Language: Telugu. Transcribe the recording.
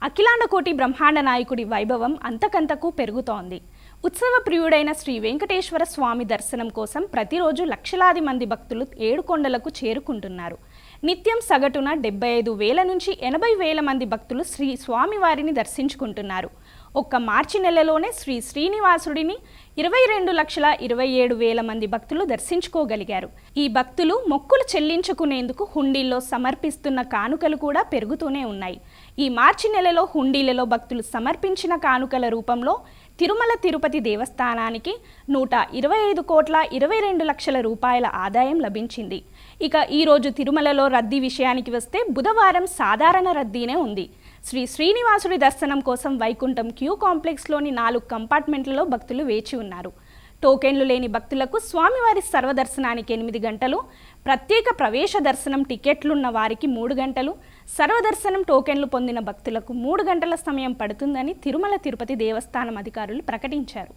అఖిలాండకోటి బ్రహ్మాండ నాయకుడి వైభవం అంతకంతకు పెరుగుతోంది. ఉత్సవ ప్రియుడైన శ్రీ వెంకటేశ్వర స్వామి దర్శనం కోసం ప్రతిరోజు లక్షలాది మంది భక్తులు ఏడుకొండలకు చేరుకుంటున్నారు. నిత్యం సగటున 75,000 నుంచి 80,000 మంది భక్తులు శ్రీ స్వామివారిని దర్శించుకుంటున్నారు. ఒక్క మార్చి నెలలోనే శ్రీ శ్రీనివాసుడిని 22,27,000 మంది భక్తులు దర్శించుకోగలిగారు. ఈ భక్తులు మొక్కులు చెల్లించుకునేందుకు హుండీల్లో సమర్పిస్తున్న కానుకలు కూడా పెరుగుతూనే ఉన్నాయి. ఈ మార్చి నెలలో హుండీలలో భక్తులు సమర్పించిన కానుకల రూపంలో తిరుమల తిరుపతి దేవస్థానానికి 125,22,00,000 రూపాయల ఆదాయం లభించింది. ఇక ఈరోజు తిరుమలలో రద్దీ విషయానికి వస్తే బుధవారం సాధారణ రద్దీనే ఉంది. శ్రీ శ్రీనివాసుడి దర్శనం కోసం వైకుంఠం క్యూ కాంప్లెక్స్లోని 4 కంపార్ట్మెంట్లలో భక్తులు వేచి ఉన్నారు. టోకెన్లు లేని భక్తులకు స్వామివారి సర్వదర్శనానికి 8 గంటలు, ప్రత్యేక ప్రవేశ దర్శనం టికెట్లున్న వారికి 3 గంటలు, సర్వదర్శనం టోకెన్లు పొందిన భక్తులకు 3 గంటల సమయం పడుతుందని తిరుమల తిరుపతి దేవస్థానం అధికారులు ప్రకటించారు.